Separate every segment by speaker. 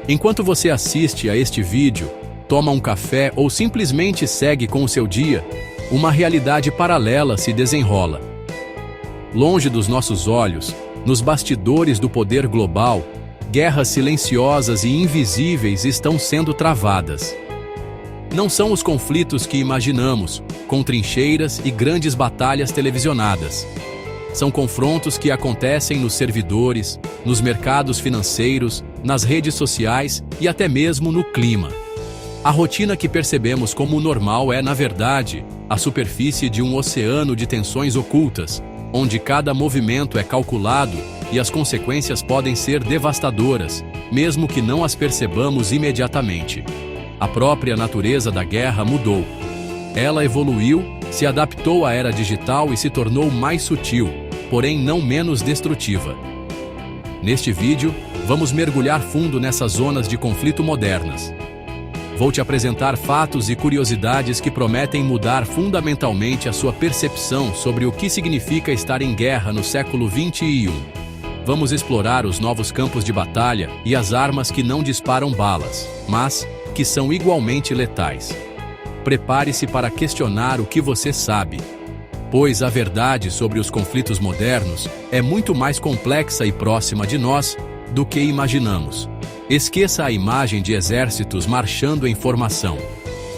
Speaker 1: Enquanto você assiste a este vídeo, toma um café ou simplesmente segue com o seu dia, uma realidade paralela se desenrola. Longe dos nossos olhos, nos bastidores do poder global, guerras silenciosas e invisíveis estão sendo travadas. Não são os conflitos que imaginamos, com trincheiras e grandes batalhas televisionadas. São confrontos que acontecem nos servidores, nos mercados financeiros, nas redes sociais e até mesmo no clima. A rotina que percebemos como normal é, na verdade, a superfície de um oceano de tensões ocultas, onde cada movimento é calculado e as consequências podem ser devastadoras, mesmo que não as percebamos imediatamente. A própria natureza da guerra mudou. Ela evoluiu, se adaptou à era digital e se tornou mais sutil, porém não menos destrutiva. Neste vídeo, vamos mergulhar fundo nessas zonas de conflito modernas. Vou te apresentar fatos e curiosidades que prometem mudar fundamentalmente a sua percepção sobre o que significa estar em guerra no século XXI. Vamos explorar os novos campos de batalha e as armas que não disparam balas, mas que são igualmente letais. Prepare-se para questionar o que você sabe, pois a verdade sobre os conflitos modernos é muito mais complexa e próxima de nós do que imaginamos. Esqueça a imagem de exércitos marchando em formação.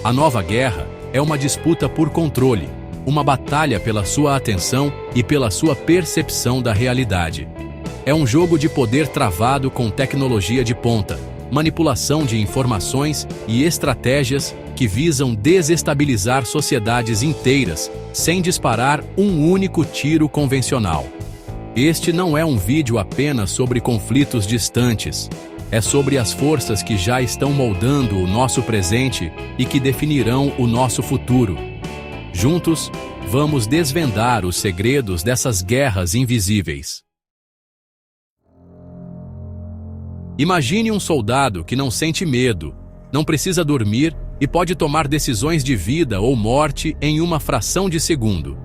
Speaker 1: A nova guerra é uma disputa por controle, uma batalha pela sua atenção e pela sua percepção da realidade. É um jogo de poder travado com tecnologia de ponta, manipulação de informações e estratégias que visam desestabilizar sociedades inteiras sem disparar um único tiro convencional. Este não é um vídeo apenas sobre conflitos distantes. É sobre as forças que já estão moldando o nosso presente e que definirão o nosso futuro. Juntos, vamos desvendar os segredos dessas guerras invisíveis. Imagine um soldado que não sente medo, não precisa dormir e pode tomar decisões de vida ou morte em uma fração de segundo.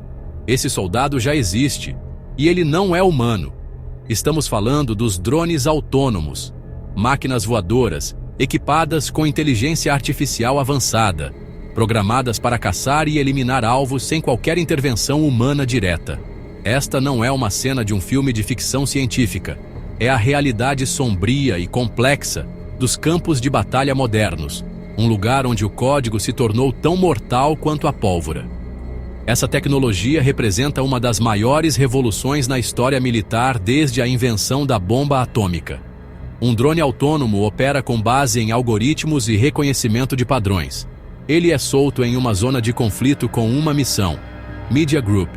Speaker 1: Esse soldado já existe, e ele não é humano. Estamos falando dos drones autônomos, máquinas voadoras, equipadas com inteligência artificial avançada, programadas para caçar e eliminar alvos sem qualquer intervenção humana direta. Esta não é uma cena de um filme de ficção científica. É a realidade sombria e complexa dos campos de batalha modernos, um lugar onde o código se tornou tão mortal quanto a pólvora. Essa tecnologia representa uma das maiores revoluções na história militar desde a invenção da bomba atômica. Um drone autônomo opera com base em algoritmos e reconhecimento de padrões. Ele é solto em uma zona de conflito com uma missão. Media Group.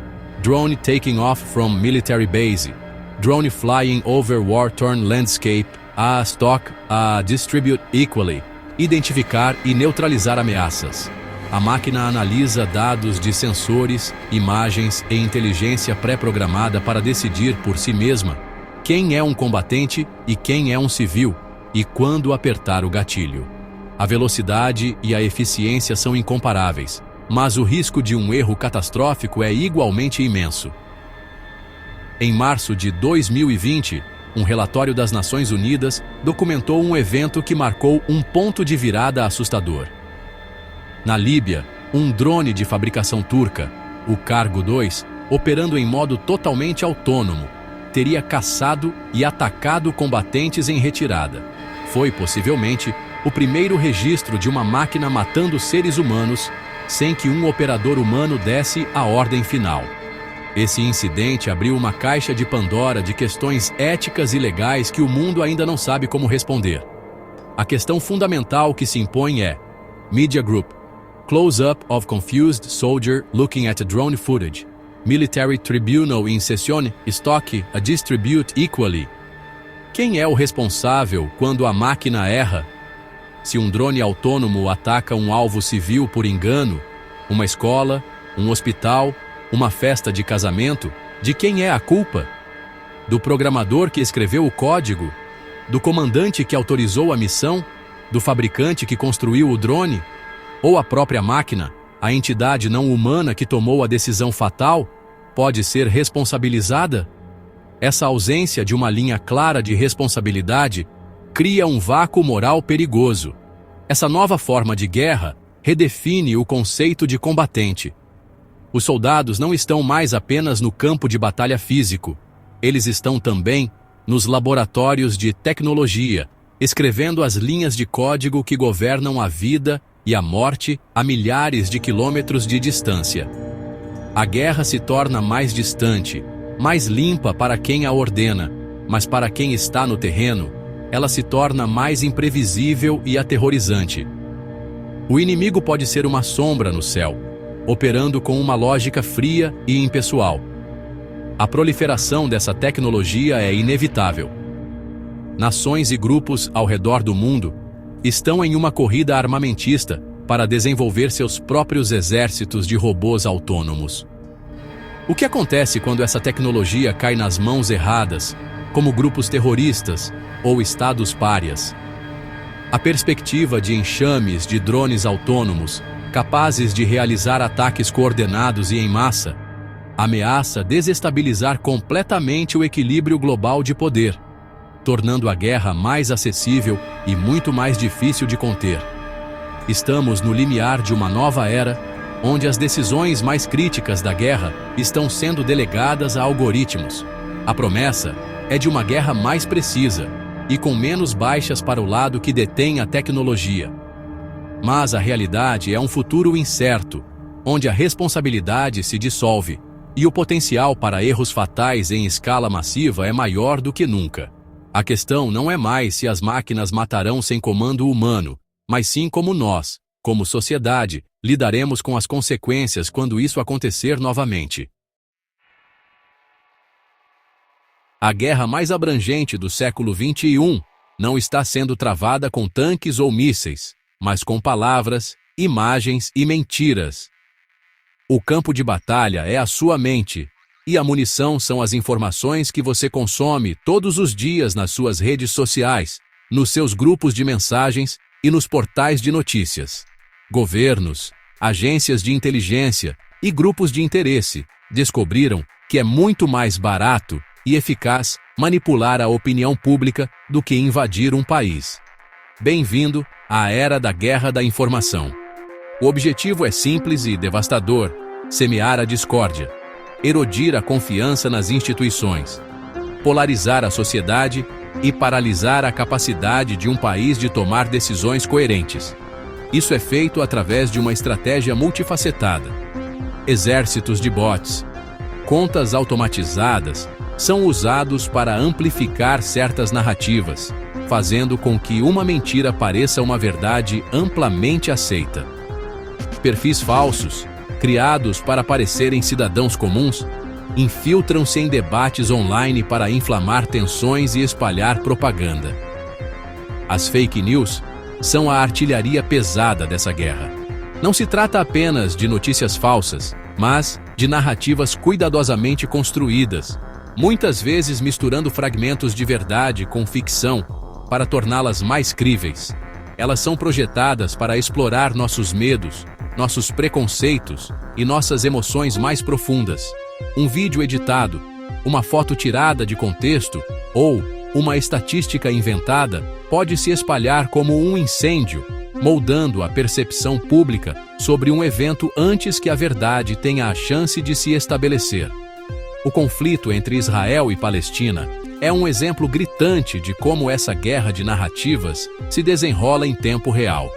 Speaker 1: Drone taking off from military base. Drone flying over war-torn landscape. A stock, a distribute equally. Identificar e neutralizar ameaças. A máquina analisa dados de sensores, imagens e inteligência pré-programada para decidir por si mesma quem é um combatente e quem é um civil, e quando apertar o gatilho. A velocidade e a eficiência são incomparáveis, mas o risco de um erro catastrófico é igualmente imenso. Em março de 2020, um relatório das Nações Unidas documentou um evento que marcou um ponto de virada assustador. Na Líbia, um drone de fabricação turca, o Cargo 2, operando em modo totalmente autônomo, teria caçado e atacado combatentes em retirada. Foi, possivelmente, o primeiro registro de uma máquina matando seres humanos sem que um operador humano desse a ordem final. Esse incidente abriu uma caixa de Pandora de questões éticas e legais que o mundo ainda não sabe como responder. A questão fundamental que se impõe é: Media Group. Close-up of confused soldier looking at drone footage. Military Tribunal in sessione, stock, a distribute equally. Quem é o responsável quando a máquina erra? Se um drone autônomo ataca um alvo civil por engano, uma escola, um hospital, uma festa de casamento, de quem é a culpa? Do programador que escreveu o código? Do comandante que autorizou a missão? Do fabricante que construiu o drone? Ou a própria máquina, a entidade não humana que tomou a decisão fatal, pode ser responsabilizada? Essa ausência de uma linha clara de responsabilidade cria um vácuo moral perigoso. Essa nova forma de guerra redefine o conceito de combatente. Os soldados não estão mais apenas no campo de batalha físico, eles estão também nos laboratórios de tecnologia, escrevendo as linhas de código que governam a vida e a morte a milhares de quilômetros de distância. A guerra se torna mais distante, mais limpa para quem a ordena, mas para quem está no terreno, ela se torna mais imprevisível e aterrorizante. O inimigo pode ser uma sombra no céu, operando com uma lógica fria e impessoal. A proliferação dessa tecnologia é inevitável. Nações e grupos ao redor do mundo estão em uma corrida armamentista para desenvolver seus próprios exércitos de robôs autônomos. O que acontece quando essa tecnologia cai nas mãos erradas, como grupos terroristas ou estados párias? A perspectiva de enxames de drones autônomos, capazes de realizar ataques coordenados e em massa, ameaça desestabilizar completamente o equilíbrio global de poder, tornando a guerra mais acessível e muito mais difícil de conter. Estamos no limiar de uma nova era, onde as decisões mais críticas da guerra estão sendo delegadas a algoritmos. A promessa é de uma guerra mais precisa e com menos baixas para o lado que detém a tecnologia. Mas a realidade é um futuro incerto, onde a responsabilidade se dissolve e o potencial para erros fatais em escala massiva é maior do que nunca. A questão não é mais se as máquinas matarão sem comando humano, mas sim como nós, como sociedade, lidaremos com as consequências quando isso acontecer novamente. A guerra mais abrangente do século XXI não está sendo travada com tanques ou mísseis, mas com palavras, imagens e mentiras. O campo de batalha é a sua mente, e a munição são as informações que você consome todos os dias nas suas redes sociais, nos seus grupos de mensagens e nos portais de notícias. Governos, agências de inteligência e grupos de interesse descobriram que é muito mais barato e eficaz manipular a opinião pública do que invadir um país. Bem-vindo à era da guerra da informação. O objetivo é simples e devastador: semear a discórdia, erodir a confiança nas instituições, polarizar a sociedade e paralisar a capacidade de um país de tomar decisões coerentes. Isso é feito através de uma estratégia multifacetada. Exércitos de bots, contas automatizadas, são usados para amplificar certas narrativas, fazendo com que uma mentira pareça uma verdade amplamente aceita. Perfis falsos, criados para parecerem cidadãos comuns, infiltram-se em debates online para inflamar tensões e espalhar propaganda. As fake news são a artilharia pesada dessa guerra. Não se trata apenas de notícias falsas, mas de narrativas cuidadosamente construídas, muitas vezes misturando fragmentos de verdade com ficção para torná-las mais críveis. Elas são projetadas para explorar nossos medos, nossos preconceitos e nossas emoções mais profundas. Um vídeo editado, uma foto tirada de contexto ou uma estatística inventada pode se espalhar como um incêndio, moldando a percepção pública sobre um evento antes que a verdade tenha a chance de se estabelecer. O conflito entre Israel e Palestina é um exemplo gritante de como essa guerra de narrativas se desenrola em tempo real.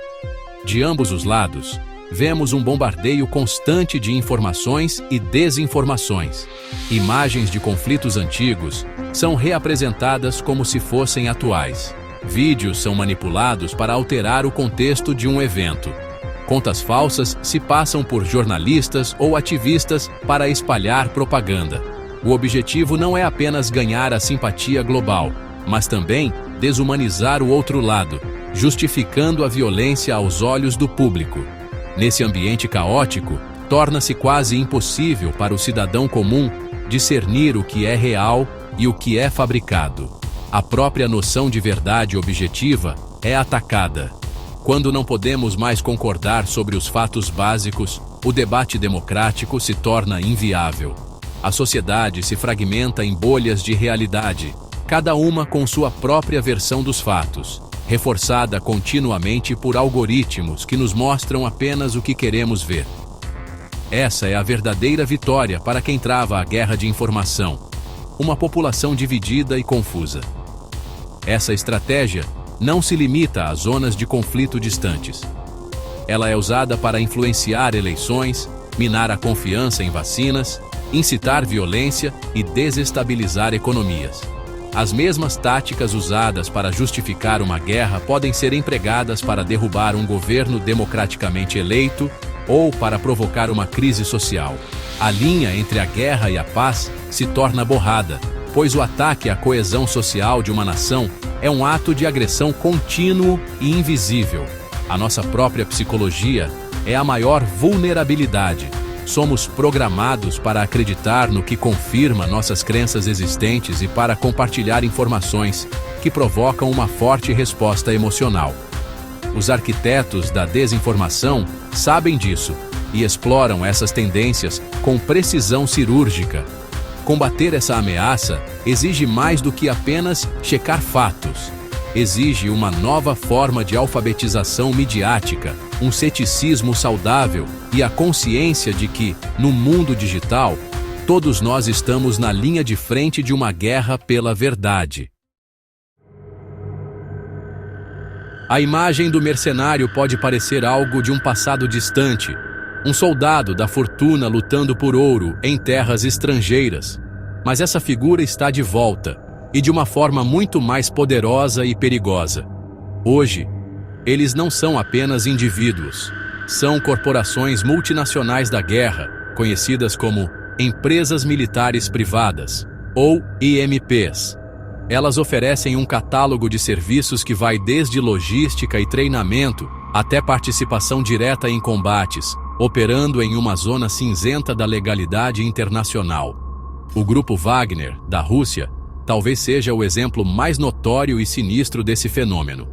Speaker 1: De ambos os lados, vemos um bombardeio constante de informações e desinformações. Imagens de conflitos antigos são reapresentadas como se fossem atuais. Vídeos são manipulados para alterar o contexto de um evento. Contas falsas se passam por jornalistas ou ativistas para espalhar propaganda. O objetivo não é apenas ganhar a simpatia global, mas também desumanizar o outro lado, justificando a violência aos olhos do público. Nesse ambiente caótico, torna-se quase impossível para o cidadão comum discernir o que é real e o que é fabricado. A própria noção de verdade objetiva é atacada. Quando não podemos mais concordar sobre os fatos básicos, o debate democrático se torna inviável. A sociedade se fragmenta em bolhas de realidade, cada uma com sua própria versão dos fatos, reforçada continuamente por algoritmos que nos mostram apenas o que queremos ver. Essa é a verdadeira vitória para quem trava a guerra de informação, uma população dividida e confusa. Essa estratégia não se limita a zonas de conflito distantes. Ela é usada para influenciar eleições, minar a confiança em vacinas, incitar violência e desestabilizar economias. As mesmas táticas usadas para justificar uma guerra podem ser empregadas para derrubar um governo democraticamente eleito ou para provocar uma crise social. A linha entre a guerra e a paz se torna borrada, pois o ataque à coesão social de uma nação é um ato de agressão contínuo e invisível. A nossa própria psicologia é a maior vulnerabilidade. Somos programados para acreditar no que confirma nossas crenças existentes e para compartilhar informações que provocam uma forte resposta emocional. Os arquitetos da desinformação sabem disso e exploram essas tendências com precisão cirúrgica. Combater essa ameaça exige mais do que apenas checar fatos. Exige uma nova forma de alfabetização midiática, um ceticismo saudável e a consciência de que, no mundo digital, todos nós estamos na linha de frente de uma guerra pela verdade. A imagem do mercenário pode parecer algo de um passado distante, um soldado da fortuna lutando por ouro em terras estrangeiras. Mas essa figura está de volta, e de uma forma muito mais poderosa e perigosa. Hoje, eles não são apenas indivíduos, são corporações multinacionais da guerra, conhecidas como Empresas Militares Privadas, ou IMPs. Elas oferecem um catálogo de serviços que vai desde logística e treinamento até participação direta em combates, operando em uma zona cinzenta da legalidade internacional. O Grupo Wagner, da Rússia, talvez seja o exemplo mais notório e sinistro desse fenômeno.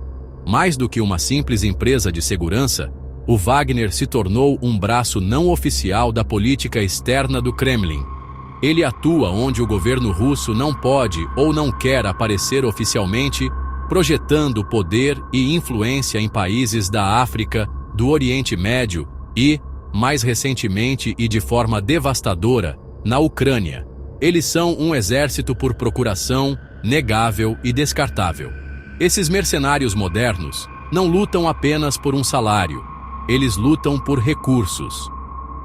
Speaker 1: Mais do que uma simples empresa de segurança, o Wagner se tornou um braço não oficial da política externa do Kremlin. Ele atua onde o governo russo não pode ou não quer aparecer oficialmente, projetando poder e influência em países da África, do Oriente Médio e, mais recentemente e de forma devastadora, na Ucrânia. Eles são um exército por procuração, negável e descartável. Esses mercenários modernos não lutam apenas por um salário, eles lutam por recursos.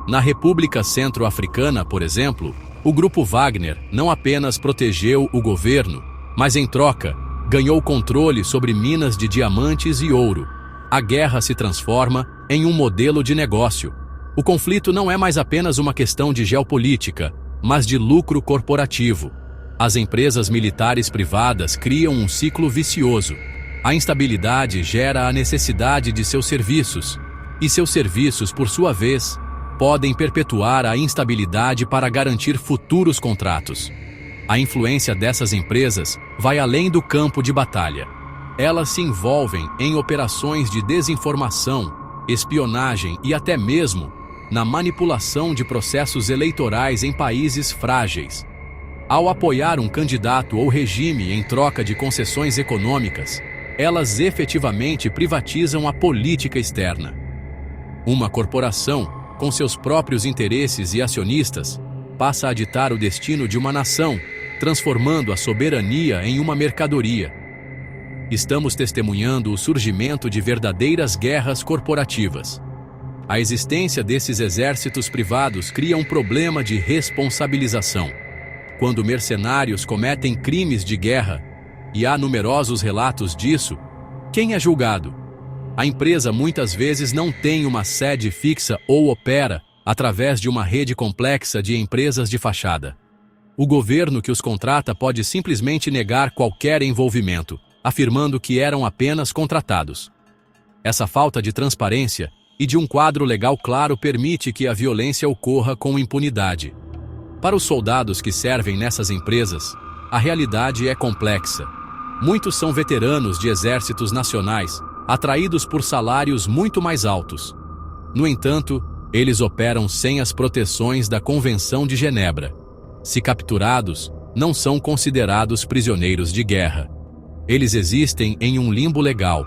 Speaker 1: Na República Centro-Africana, por exemplo, o Grupo Wagner não apenas protegeu o governo, mas em troca, ganhou controle sobre minas de diamantes e ouro. A guerra se transforma em um modelo de negócio. O conflito não é mais apenas uma questão de geopolítica, mas de lucro corporativo. As empresas militares privadas criam um ciclo vicioso. A instabilidade gera a necessidade de seus serviços, e seus serviços, por sua vez, podem perpetuar a instabilidade para garantir futuros contratos. A influência dessas empresas vai além do campo de batalha. Elas se envolvem em operações de desinformação, espionagem e até mesmo na manipulação de processos eleitorais em países frágeis. Ao apoiar um candidato ou regime em troca de concessões econômicas, elas efetivamente privatizam a política externa. Uma corporação, com seus próprios interesses e acionistas, passa a ditar o destino de uma nação, transformando a soberania em uma mercadoria. Estamos testemunhando o surgimento de verdadeiras guerras corporativas. A existência desses exércitos privados cria um problema de responsabilização. Quando mercenários cometem crimes de guerra, e há numerosos relatos disso, quem é julgado? A empresa muitas vezes não tem uma sede fixa ou opera através de uma rede complexa de empresas de fachada. O governo que os contrata pode simplesmente negar qualquer envolvimento, afirmando que eram apenas contratados. Essa falta de transparência e de um quadro legal claro permite que a violência ocorra com impunidade. Para os soldados que servem nessas empresas, a realidade é complexa. Muitos são veteranos de exércitos nacionais, atraídos por salários muito mais altos. No entanto, eles operam sem as proteções da Convenção de Genebra. Se capturados, não são considerados prisioneiros de guerra. Eles existem em um limbo legal,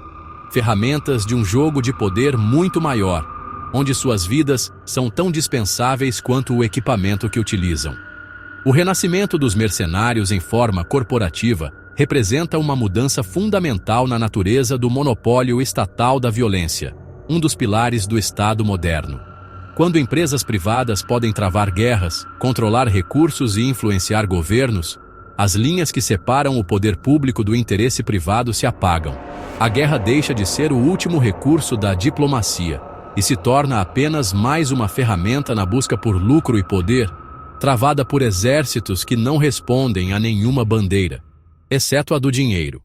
Speaker 1: ferramentas de um jogo de poder muito maior, onde suas vidas são tão dispensáveis quanto o equipamento que utilizam. O renascimento dos mercenários em forma corporativa representa uma mudança fundamental na natureza do monopólio estatal da violência, um dos pilares do Estado moderno. Quando empresas privadas podem travar guerras, controlar recursos e influenciar governos, as linhas que separam o poder público do interesse privado se apagam. A guerra deixa de ser o último recurso da diplomacia e se torna apenas mais uma ferramenta na busca por lucro e poder, travada por exércitos que não respondem a nenhuma bandeira, exceto a do dinheiro.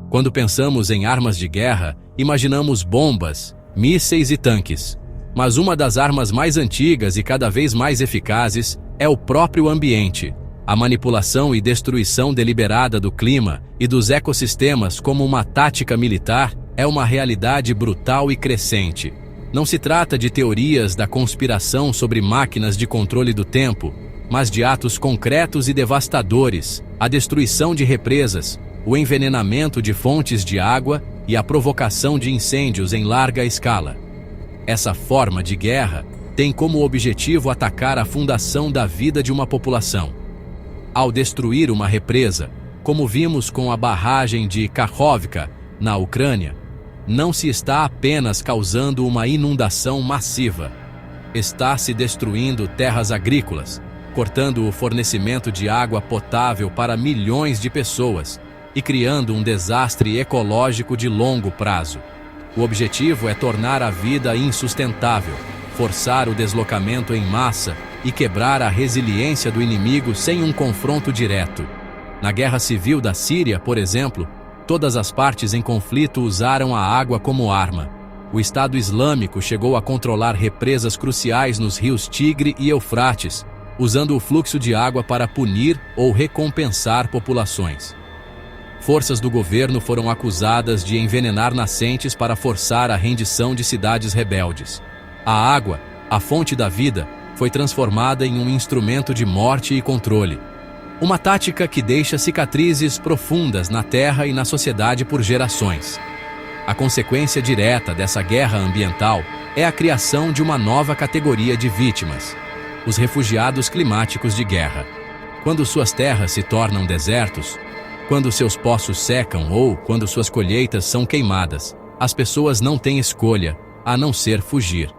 Speaker 1: Quando pensamos em armas de guerra, imaginamos bombas, mísseis e tanques. Mas uma das armas mais antigas e cada vez mais eficazes é o próprio ambiente. A manipulação e destruição deliberada do clima e dos ecossistemas como uma tática militar é uma realidade brutal e crescente. Não se trata de teorias da conspiração sobre máquinas de controle do tempo, mas de atos concretos e devastadores, a destruição de represas, o envenenamento de fontes de água e a provocação de incêndios em larga escala. Essa forma de guerra tem como objetivo atacar a fundação da vida de uma população. Ao destruir uma represa, como vimos com a barragem de Kakhovka, na Ucrânia, não se está apenas causando uma inundação massiva. Está-se destruindo terras agrícolas, cortando o fornecimento de água potável para milhões de pessoas e criando um desastre ecológico de longo prazo. O objetivo é tornar a vida insustentável, forçar o deslocamento em massa e quebrar a resiliência do inimigo sem um confronto direto. Na Guerra Civil da Síria, por exemplo, todas as partes em conflito usaram a água como arma. O Estado Islâmico chegou a controlar represas cruciais nos rios Tigre e Eufrates, usando o fluxo de água para punir ou recompensar populações. Forças do governo foram acusadas de envenenar nascentes para forçar a rendição de cidades rebeldes. A água, a fonte da vida, foi transformada em um instrumento de morte e controle. Uma tática que deixa cicatrizes profundas na terra e na sociedade por gerações. A consequência direta dessa guerra ambiental é a criação de uma nova categoria de vítimas: os refugiados climáticos de guerra. Quando suas terras se tornam desertos, quando seus poços secam ou quando suas colheitas são queimadas, as pessoas não têm escolha a não ser fugir.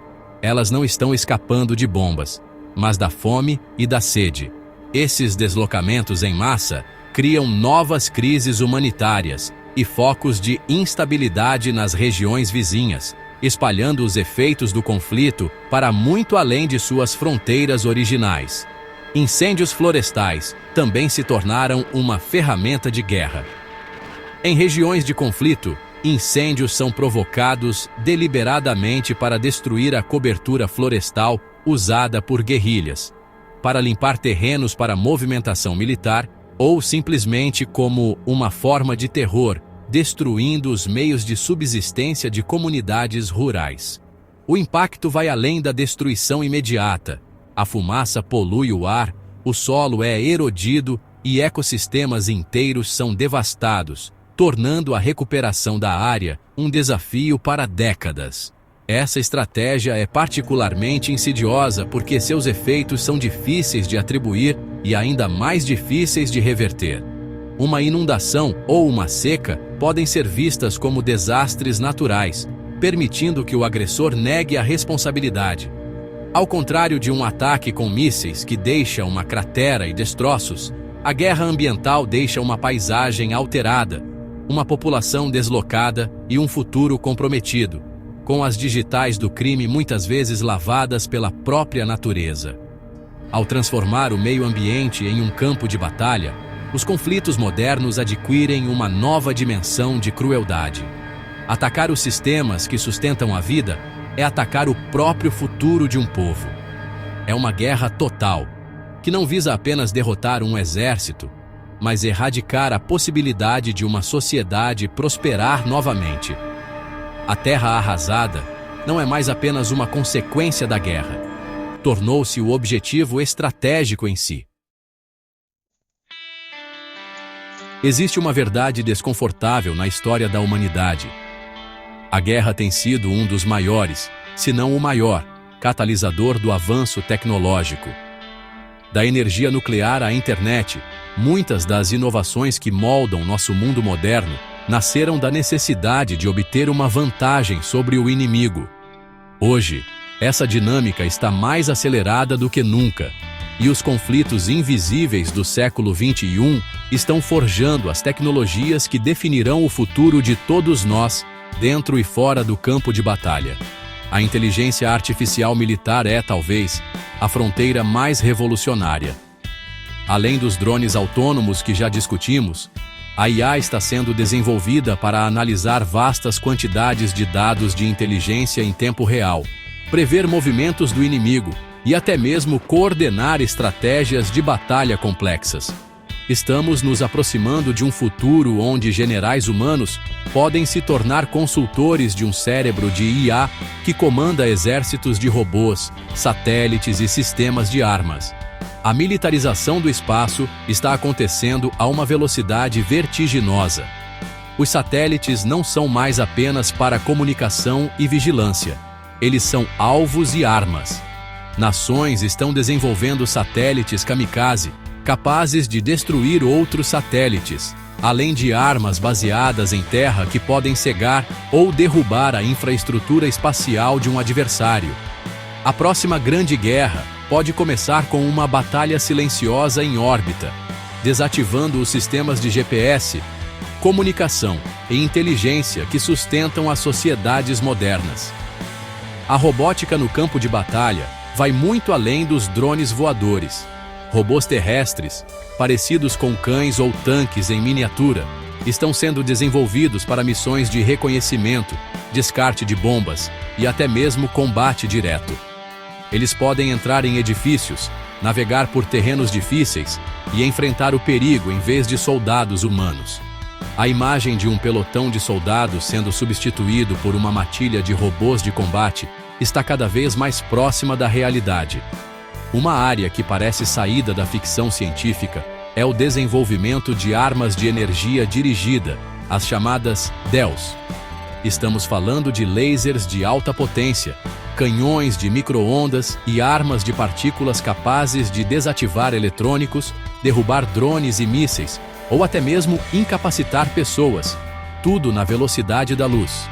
Speaker 1: Elas não estão escapando de bombas, mas da fome e da sede. Esses deslocamentos em massa criam novas crises humanitárias e focos de instabilidade nas regiões vizinhas, espalhando os efeitos do conflito para muito além de suas fronteiras originais. Incêndios florestais também se tornaram uma ferramenta de guerra. Em regiões de conflito, incêndios são provocados deliberadamente para destruir a cobertura florestal usada por guerrilhas, para limpar terrenos para movimentação militar ou simplesmente como uma forma de terror, destruindo os meios de subsistência de comunidades rurais. O impacto vai além da destruição imediata. A fumaça polui o ar, o solo é erodido e ecossistemas inteiros são devastados, tornando a recuperação da área um desafio para décadas. Essa estratégia é particularmente insidiosa porque seus efeitos são difíceis de atribuir e ainda mais difíceis de reverter. Uma inundação ou uma seca podem ser vistas como desastres naturais, permitindo que o agressor negue a responsabilidade. Ao contrário de um ataque com mísseis que deixa uma cratera e destroços, a guerra ambiental deixa uma paisagem alterada, uma população deslocada e um futuro comprometido, com as digitais do crime muitas vezes lavadas pela própria natureza. Ao transformar o meio ambiente em um campo de batalha, os conflitos modernos adquirem uma nova dimensão de crueldade. Atacar os sistemas que sustentam a vida é atacar o próprio futuro de um povo. É uma guerra total, que não visa apenas derrotar um exército, mas erradicar a possibilidade de uma sociedade prosperar novamente. A terra arrasada não é mais apenas uma consequência da guerra. tornou-se o objetivo estratégico em si. Existe uma verdade desconfortável na história da humanidade. A guerra tem sido um dos maiores, se não o maior, catalisador do avanço tecnológico. Da energia nuclear à internet, muitas das inovações que moldam nosso mundo moderno nasceram da necessidade de obter uma vantagem sobre o inimigo. Hoje, essa dinâmica está mais acelerada do que nunca, e os conflitos invisíveis do século XXI estão forjando as tecnologias que definirão o futuro de todos nós, dentro e fora do campo de batalha. A inteligência artificial militar é, talvez, a fronteira mais revolucionária. Além dos drones autônomos que já discutimos, a IA está sendo desenvolvida para analisar vastas quantidades de dados de inteligência em tempo real, prever movimentos do inimigo e até mesmo coordenar estratégias de batalha complexas. Estamos nos aproximando de um futuro onde generais humanos podem se tornar consultores de um cérebro de IA que comanda exércitos de robôs, satélites e sistemas de armas. A militarização do espaço está acontecendo a uma velocidade vertiginosa. Os satélites não são mais apenas para comunicação e vigilância. Eles são alvos e armas. Nações estão desenvolvendo satélites kamikaze, capazes de destruir outros satélites, além de armas baseadas em terra que podem cegar ou derrubar a infraestrutura espacial de um adversário. A próxima grande guerra pode começar com uma batalha silenciosa em órbita, desativando os sistemas de GPS, comunicação e inteligência que sustentam as sociedades modernas. A robótica no campo de batalha vai muito além dos drones voadores. Robôs terrestres, parecidos com cães ou tanques em miniatura, estão sendo desenvolvidos para missões de reconhecimento, descarte de bombas e até mesmo combate direto. Eles podem entrar em edifícios, navegar por terrenos difíceis e enfrentar o perigo em vez de soldados humanos. A imagem de um pelotão de soldados sendo substituído por uma matilha de robôs de combate está cada vez mais próxima da realidade. Uma área que parece saída da ficção científica é o desenvolvimento de armas de energia dirigida, as chamadas DELs. Estamos falando de lasers de alta potência, canhões de micro-ondas e armas de partículas capazes de desativar eletrônicos, derrubar drones e mísseis, ou até mesmo incapacitar pessoas, tudo na velocidade da luz.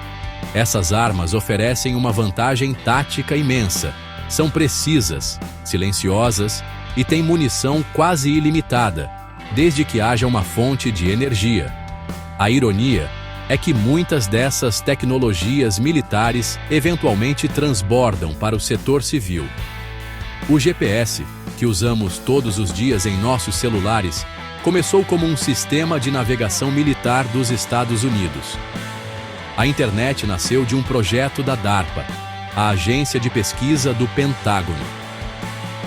Speaker 1: Essas armas oferecem uma vantagem tática imensa. São precisas, silenciosas e têm munição quase ilimitada, desde que haja uma fonte de energia. A ironia é que muitas dessas tecnologias militares eventualmente transbordam para o setor civil. O GPS, que usamos todos os dias em nossos celulares, começou como um sistema de navegação militar dos Estados Unidos. A internet nasceu de um projeto da DARPA, a agência de pesquisa do Pentágono.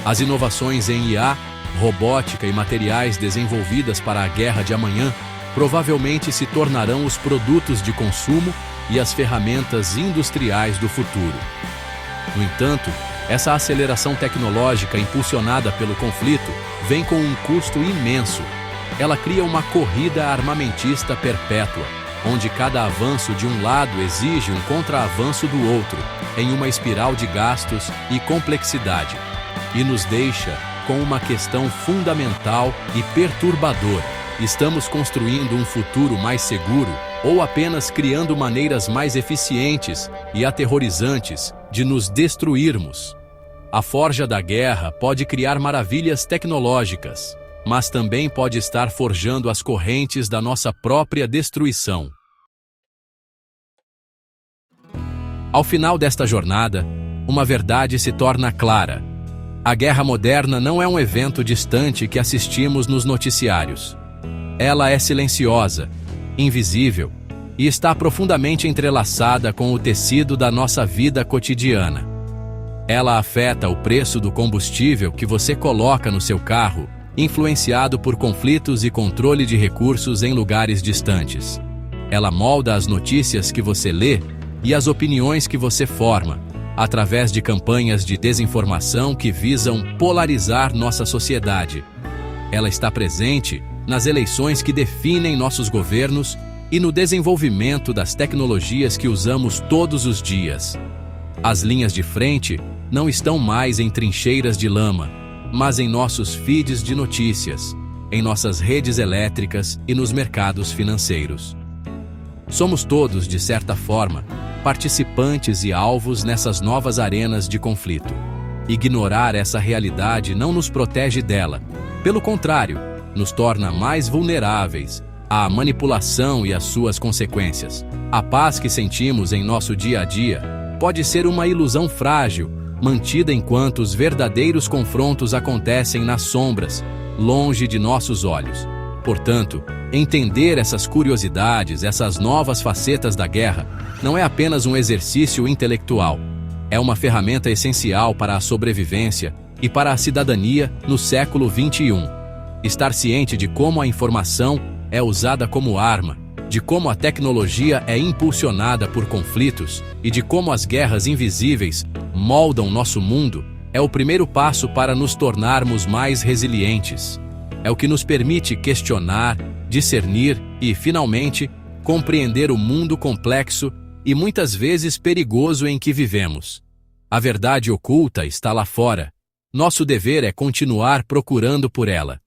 Speaker 1: As inovações em IA, robótica e materiais desenvolvidas para a guerra de amanhã provavelmente se tornarão os produtos de consumo e as ferramentas industriais do futuro. No entanto, essa aceleração tecnológica impulsionada pelo conflito vem com um custo imenso. Ela cria uma corrida armamentista perpétua, onde cada avanço de um lado exige um contra-avanço do outro, em uma espiral de gastos e complexidade, e nos deixa com uma questão fundamental e perturbadora: estamos construindo um futuro mais seguro ou apenas criando maneiras mais eficientes e aterrorizantes de nos destruirmos? A forja da guerra pode criar maravilhas tecnológicas, mas também pode estar forjando as correntes da nossa própria destruição. Ao final desta jornada, uma verdade se torna clara. A guerra moderna não é um evento distante que assistimos nos noticiários. Ela é silenciosa, invisível e está profundamente entrelaçada com o tecido da nossa vida cotidiana. Ela afeta o preço do combustível que você coloca no seu carro, influenciado por conflitos e controle de recursos em lugares distantes. Ela molda as notícias que você lê e as opiniões que você forma, através de campanhas de desinformação que visam polarizar nossa sociedade. Ela está presente nas eleições que definem nossos governos e no desenvolvimento das tecnologias que usamos todos os dias. As linhas de frente não estão mais em trincheiras de lama, mas em nossos feeds de notícias, em nossas redes elétricas e nos mercados financeiros. Somos todos, de certa forma, participantes e alvos nessas novas arenas de conflito. Ignorar essa realidade não nos protege dela. Pelo contrário, nos torna mais vulneráveis à manipulação e às suas consequências. A paz que sentimos em nosso dia a dia pode ser uma ilusão frágil, mantida enquanto os verdadeiros confrontos acontecem nas sombras, longe de nossos olhos. Portanto, entender essas curiosidades, essas novas facetas da guerra, não é apenas um exercício intelectual. É uma ferramenta essencial para a sobrevivência e para a cidadania no século XXI. Estar ciente de como a informação é usada como arma, de como a tecnologia é impulsionada por conflitos e de como as guerras invisíveis moldam nosso mundo, é o primeiro passo para nos tornarmos mais resilientes. É o que nos permite questionar, discernir e, finalmente, compreender o mundo complexo e muitas vezes perigoso em que vivemos. A verdade oculta está lá fora. Nosso dever é continuar procurando por ela.